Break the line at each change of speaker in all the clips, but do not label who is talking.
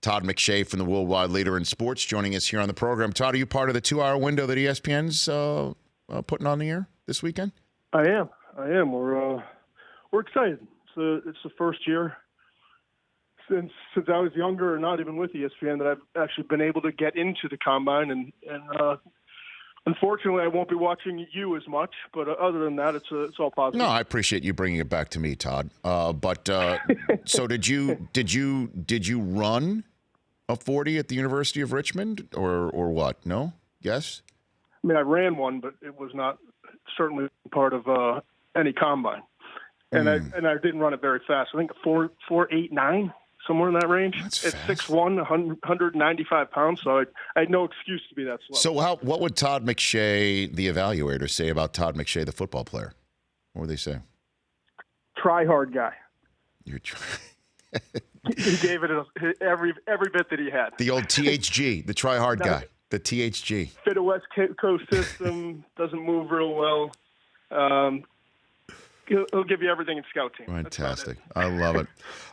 Todd McShay from the Worldwide Leader in Sports joining us here on the program. Todd, are you part of the 2-hour window that ESPN's putting on the air this weekend?
I am. We're excited. It's the first year since I was younger and not even with ESPN that I've actually been able to get into the combine, and unfortunately I won't be watching you as much. But other than that, it's all positive.
No, I appreciate you bringing it back to me, Todd. So did you run a 40 at the University of Richmond or what? No? Yes?
I mean, I ran one, but it was not certainly part of any combine, and I didn't run it very fast. I think 4.89. Somewhere in that range.
That's
It's
fast.
6'1", 195 pounds, so I had no excuse to be that slow.
So what would Todd McShay, the evaluator, say about Todd McShay, the football player? What would they say?
Try hard guy.
He
gave it every bit that he had.
The old THG, the try hard guy, the THG.
Fit a West Coast system, doesn't move real well. He'll give you everything in scout team.
Fantastic. I love it.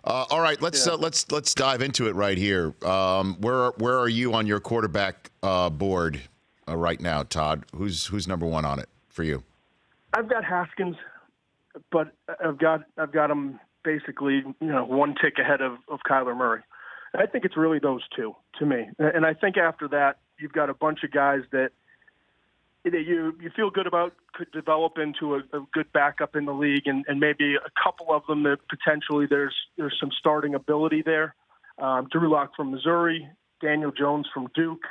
All right, let's dive into it right here. Where are you on your quarterback board right now, Todd? Who's number one on it for you?
I've got Haskins, but I've got him basically one tick ahead of Kyler Murray. I think it's really those two to me, and I think after that you've got a bunch of guys that you feel good about, could develop into a good backup in the league, and maybe a couple of them that potentially there's some starting ability there. Drew Lock from Missouri, Daniel Jones from Duke,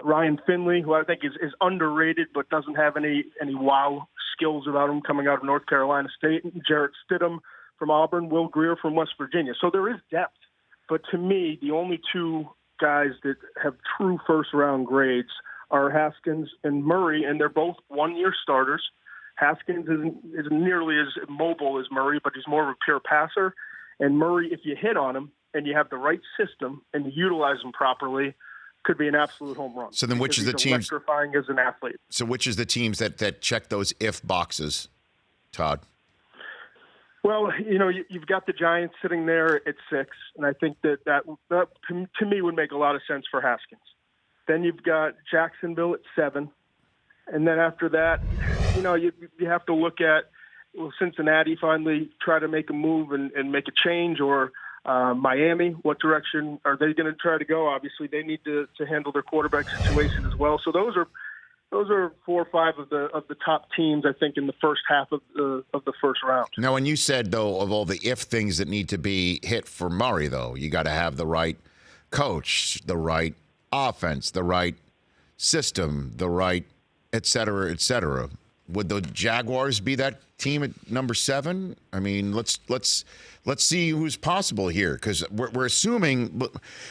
Ryan Finley, who I think is underrated but doesn't have any wow skills about him coming out of North Carolina State, Jarrett Stidham from Auburn, Will Greer from West Virginia. So there is depth. But to me, the only two guys that have true first-round grades are Haskins and Murray, and they're both one-year starters. Haskins isn't nearly as mobile as Murray, but he's more of a pure passer. And Murray, if you hit on him and you have the right system and you utilize him properly, could be an absolute home run.
So then which is the teams
electrifying as an athlete?
So which is the teams that check those if boxes, Todd?
Well, you've got the Giants sitting there at 6, and I think that to me would make a lot of sense for Haskins. Then you've got Jacksonville at 7. And then after that, you have to look at, will Cincinnati finally try to make a move and make a change, or Miami, what direction are they going to try to go? Obviously, they need to handle their quarterback situation as well. So those are 4 or 5 of the top teams, I think, in the first half of the first round.
Now, when you said, though, of all the if things that need to be hit for Murray, though, you got to have the right coach, the right offense, the right system, the right et cetera, et cetera. Would the Jaguars be that team at number 7? I mean, let's see who's possible here, because we're assuming.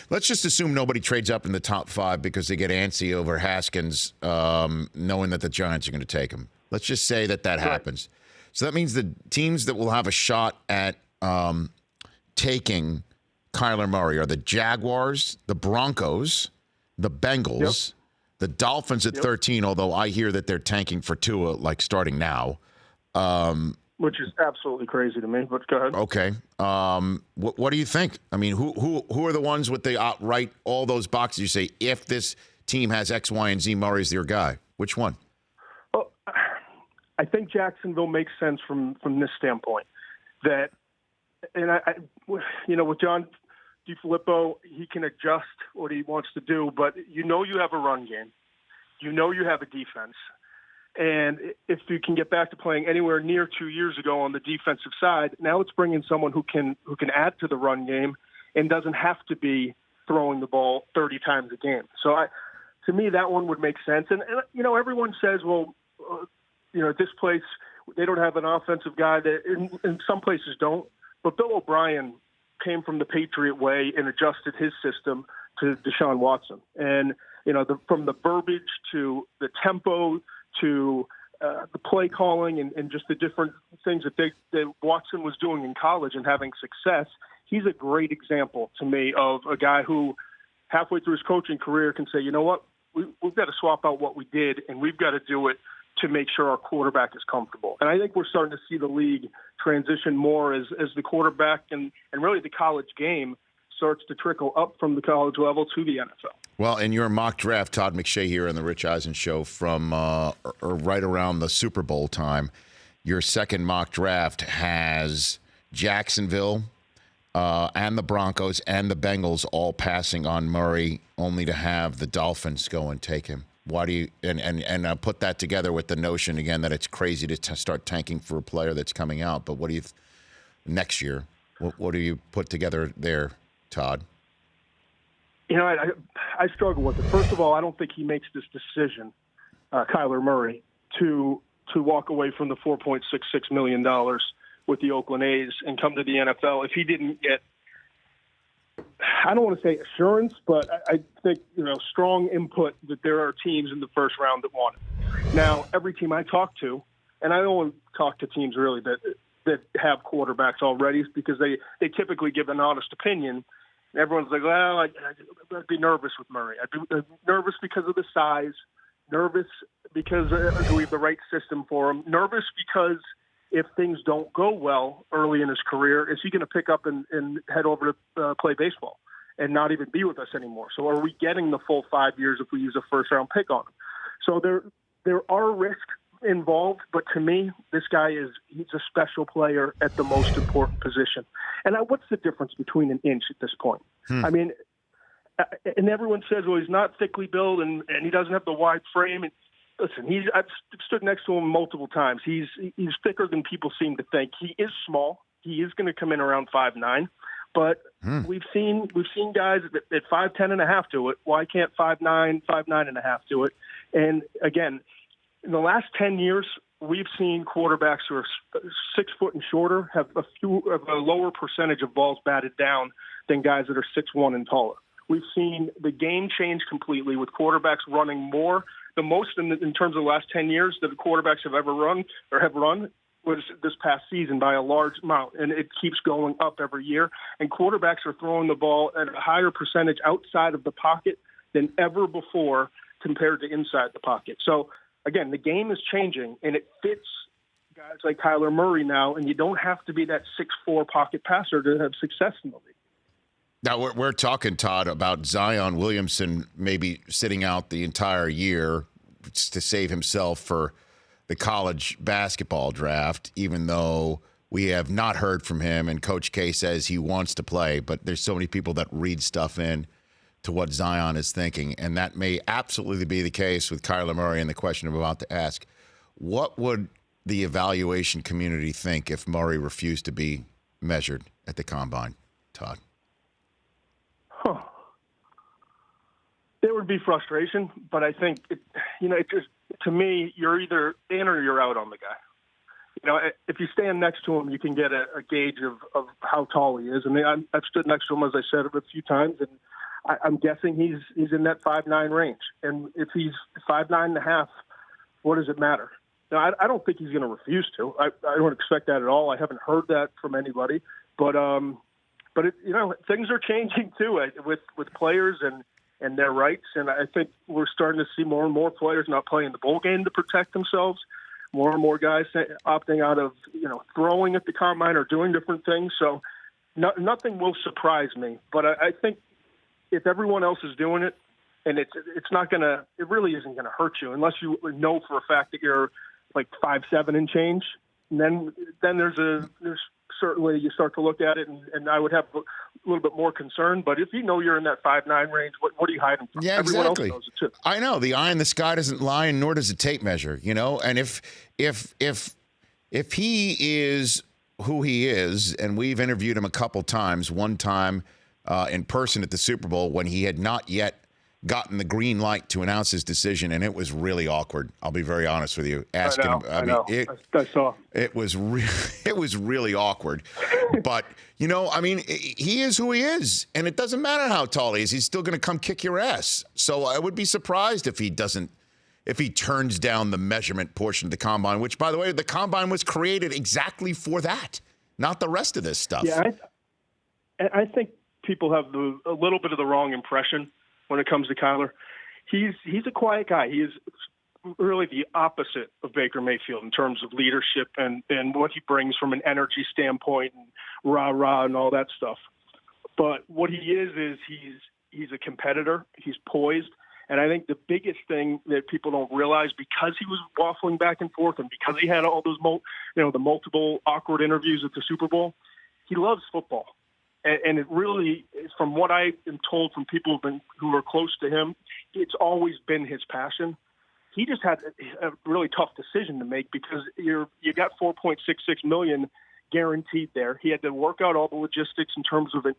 Let's just assume nobody trades up in the top 5 because they get antsy over Haskins, knowing that the Giants are going to take him. Let's just say that happens. So that means the teams that will have a shot at taking Kyler Murray are the Jaguars, the Broncos, the Bengals. Yep. The Dolphins at 13, although I hear that they're tanking for Tua, like starting now.
Which is absolutely crazy to me, but go ahead.
Okay. What do you think? I mean, who are the ones with the outright, all those boxes you say, if this team has X, Y, and Z, Murray's their guy? Which one?
Well, I think Jacksonville makes sense from this standpoint. That, and with John DeFilippo, he can adjust what he wants to do, but you have a run game. You have a defense. And if you can get back to playing anywhere near 2 years ago on the defensive side, now it's bringing someone who can add to the run game and doesn't have to be throwing the ball 30 times a game. So to me, that one would make sense. And everyone says, well, at this place, they don't have an offensive guy that in some places don't. But Bill O'Brien came from the Patriot way and adjusted his system to Deshaun Watson. And, from the verbiage to the tempo to the play calling and just the different things that Watson was doing in college and having success, he's a great example to me of a guy who halfway through his coaching career can say, you know what, we've got to swap out what we did, and we've got to do it to make sure our quarterback is comfortable. And I think we're starting to see the league transition more as the quarterback and really the college game starts to trickle up from the college level to the NFL.
Well, in your mock draft, Todd McShay here on the Rich Eisen Show from right around the Super Bowl time, your second mock draft has Jacksonville and the Broncos and the Bengals all passing on Murray, only to have the Dolphins go and take him. Why do you and put that together with the notion again that it's crazy to start tanking for a player that's coming out? But what do you next year? What do you put together there, Todd?
You know, I struggle with it. First of all, I don't think he makes this decision, Kyler Murray, to walk away from the $4.66 million with the Oakland A's and come to the NFL if he didn't get, I don't want to say assurance, but I think, strong input that there are teams in the first round that want it. Now, every team I talk to, and I don't want to talk to teams really that have quarterbacks already because they typically give an honest opinion. Everyone's like, well, I'd be nervous with Murray. I'd be nervous because of the size, nervous because do we have the right system for him, nervous because if things don't go well early in his career, is he going to pick up and head over to play baseball and not even be with us anymore? So are we getting the full 5 years if we use a first-round pick on him? So there are risks involved, but to me, this guy he's a special player at the most important position. And what's the difference between an inch at this point? I mean, and everyone says, well, he's not thickly built and he doesn't have the wide frame. And listen, I've stood next to him multiple times. He's thicker than people seem to think. He is small. He is going to come in around 5'9", but we've seen guys at 5'10" and a half do it. Why can't 5'9", 5'9" and a half do it? And again, in the last 10 years, we've seen quarterbacks who are 6 foot and shorter have a lower percentage of balls batted down than guys that are 6'1" and taller. We've seen the game change completely with quarterbacks running more. The most in terms of the last 10 years that the quarterbacks have ever run was this past season by a large amount, and it keeps going up every year. And quarterbacks are throwing the ball at a higher percentage outside of the pocket than ever before compared to inside the pocket. So, again, the game is changing, and it fits guys like Kyler Murray now, and you don't have to be that 6'4" pocket passer to have success in the league.
Now, we're talking, Todd, about Zion Williamson maybe sitting out the entire year to save himself for the college basketball draft, even though we have not heard from him, and Coach K says he wants to play, but there's so many people that read stuff in to what Zion is thinking, and that may absolutely be the case with Kyler Murray and the question I'm about to ask. What would the evaluation community think if Murray refused to be measured at the Combine, Todd?
There would be frustration, but I think, to me, you're either in or you're out on the guy. If you stand next to him, you can get a gauge of how tall he is. I mean, I've stood next to him, as I said, a few times, and I'm guessing he's in that 5'9" range. And if he's 5'9" and a half, what does it matter? Now, I don't think he's going to refuse to. I don't expect that at all. I haven't heard that from anybody. But things are changing too with players and their rights. And I think we're starting to see more and more players not playing the bowl game to protect themselves. More and more guys opting out of throwing at the Combine or doing different things. So nothing will surprise me. But I think if everyone else is doing it, and it really isn't gonna hurt you unless you know for a fact that you're like 5'7" and change. And then there's certainly you start to look at it, and I would have a little bit more concern. But if you know you're in that 5'9" range, what are you hiding from?
Yeah,
Everyone
exactly.
else knows it too.
I know the eye in the sky doesn't lie, and nor does the tape measure. And if he is who he is, and we've interviewed him a couple times, one time in person at the Super Bowl when he had not yet gotten the green light to announce his decision, and it was really awkward. I'll be very honest with you. Asking him,
I saw.
It was really awkward. But he is who he is, and it doesn't matter how tall he is. He's still going to come kick your ass. So I would be surprised if he turns down the measurement portion of the Combine. Which, by the way, the Combine was created exactly for that, not the rest of this stuff.
Yeah, I think people have a little bit of the wrong impression when it comes to Kyler. He's a quiet guy. He is really the opposite of Baker Mayfield in terms of leadership and what he brings from an energy standpoint and rah-rah and all that stuff. But what he is he's a competitor. He's poised. And I think the biggest thing that people don't realize, because he was waffling back and forth and because he had all those, the multiple awkward interviews at the Super Bowl, he loves football. And it really, from what I am told from people who are close to him, it's always been his passion. He just had a really tough decision to make because you got $4.66 million guaranteed there. He had to work out all the logistics in terms of it,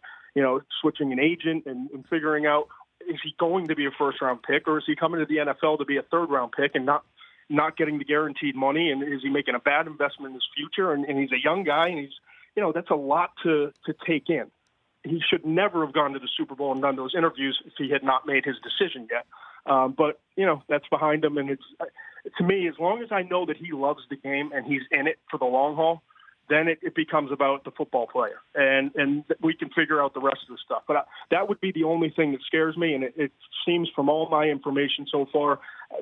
switching an agent and figuring out, is he going to be a first-round pick, or is he coming to the NFL to be a third-round pick and not getting the guaranteed money? And is he making a bad investment in his future? And he's a young guy, and that's a lot to take in. He should never have gone to the Super Bowl and done those interviews if he had not made his decision yet. But that's behind him. And to me, as long as I know that he loves the game and he's in it for the long haul, then it becomes about the football player. And we can figure out the rest of the stuff. But that would be the only thing that scares me. And it seems from all my information so far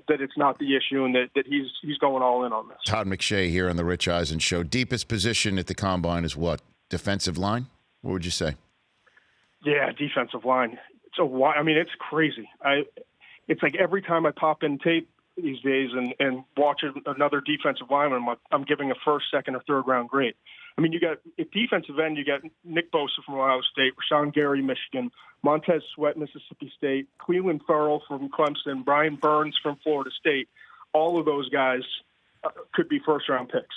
that it's not the issue and that he's going all in on this.
Todd McShay here on the Rich Eisen Show. Deepest position at the Combine is what? Defensive line? What would you say? Yeah,
defensive line. It's crazy. It's like every time I pop in tape these days and watch another defensive lineman, I'm giving a first, second, or third round grade. I mean, you got at defensive end, you got Nick Bosa from Ohio State, Rashawn Gary, Michigan, Montez Sweat, Mississippi State, Cleveland Farrell from Clemson, Brian Burns from Florida State. All of those guys could be first round picks.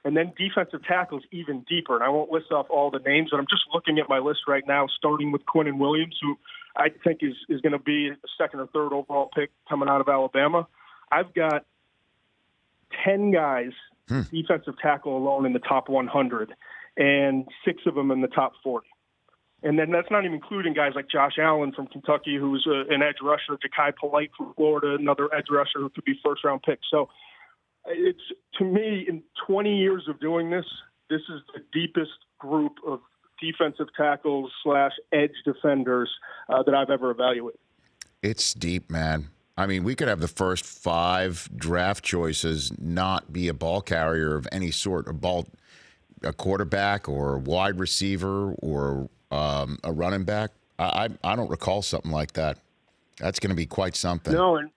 And then defensive tackles even deeper. And I won't list off all the names, but I'm just looking at my list right now, starting with Quinnen Williams, who I think is going to be a second or third overall pick coming out of Alabama. I've got 10 guys, defensive tackle alone, in the top 100, and 6 of them in the top 40. And then that's not even including guys like Josh Allen from Kentucky, who's an edge rusher, Ja'Kai Polite from Florida, another edge rusher who could be first-round pick. So it's, to me, in 20 years of doing this, this is the deepest group of defensive tackles / edge defenders that I've ever evaluated.
It's deep, man. I mean, we could have the first 5 draft choices not be a ball carrier of any sort, a quarterback or a wide receiver or a running back. I don't recall something like that. That's going to be quite something.
No, and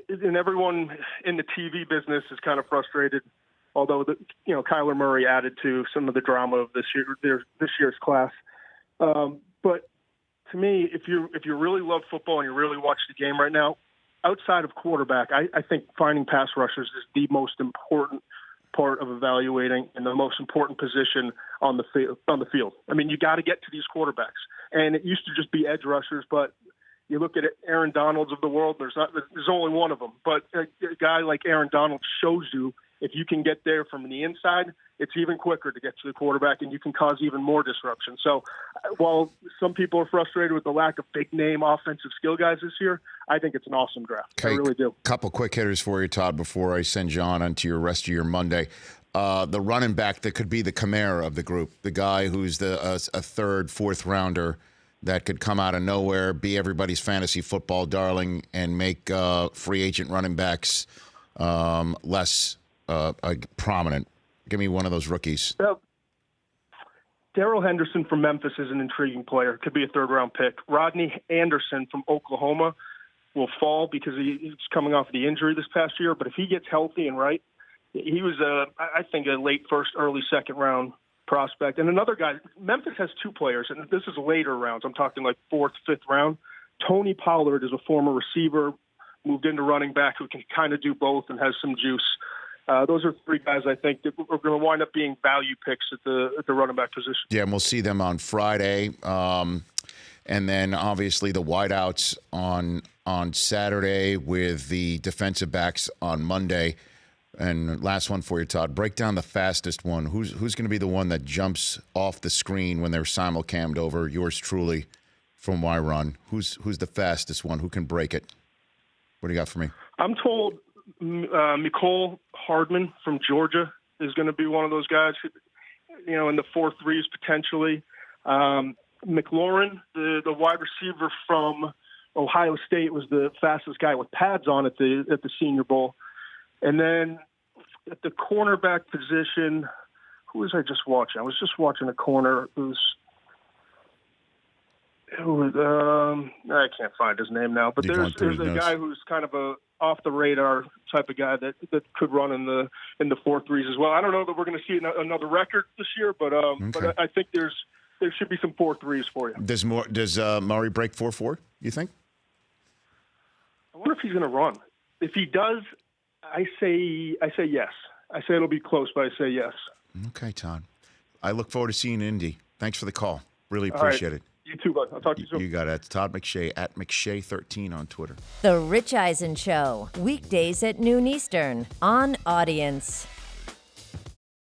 and everyone in the TV business is kind of frustrated. Although Kyler Murray added to some of the drama of this year's class, but to me, if you really love football and you really watch the game right now, outside of quarterback, I think finding pass rushers is the most important part of evaluating and the most important position on the field. I mean, you got to get to these quarterbacks, and it used to just be edge rushers, but you look at Aaron Donalds of the world. There's only one of them, but a guy like Aaron Donald shows you if you can get there from the inside, it's even quicker to get to the quarterback, and you can cause even more disruption. So while some people are frustrated with the lack of big-name offensive skill guys this year, I think it's an awesome draft.
Okay,
I really do.
Couple quick hitters for you, Todd, before I send you on to your rest of your Monday. The running back that could be the Camara of the group, the guy who's a third, fourth rounder that could come out of nowhere, be everybody's fantasy football darling, and make free agent running backs less prominent. Give me one of those rookies.
Darrell Henderson from Memphis is an intriguing player. Could be a third-round pick. Rodney Anderson from Oklahoma will fall because he's coming off the injury this past year. But if he gets healthy and right, he was, I think, a late first, early second-round prospect. And another guy, Memphis has 2 players, and this is later rounds. I'm talking like 4th, 5th round. Tony Pollard is a former receiver, moved into running back who can kind of do both and has some juice. Those are 3 guys I think that are going to wind up being value picks at the running back position.
Yeah, and we'll see them on Friday, and then obviously the wideouts on Saturday with the defensive backs on Monday. And last one for you, Todd. Break down the fastest one. Who's going to be the one that jumps off the screen when they're simulcammed over? Yours truly from Y Run. Who's the fastest one? Who can break it? What do you got for me? I'm
told Mecole Hardman from Georgia is going to be one of those guys, in the 4.3s potentially. McLaurin, the wide receiver from Ohio State, was the fastest guy with pads on at the Senior Bowl. And then at the cornerback position, who was I just watching? I was just watching a corner who's I can't find his name now, but there's a guy who's kind of a off the radar type of guy that could run in the 4.3s as well. I don't know that we're going to see another record this year, but I think there should be some 4.3s for you.
Does Murray break 4.4? You think?
I wonder if he's going to run. If he does, I say yes. I say it'll be close, but I say yes.
Okay, Todd. I look forward to seeing you in Indy. Thanks for the call. Really appreciate it.
You too, bud. I'll talk to you soon.
You got it. It's Todd McShay at McShay13 on Twitter.
The Rich Eisen Show, weekdays at noon Eastern on Audience.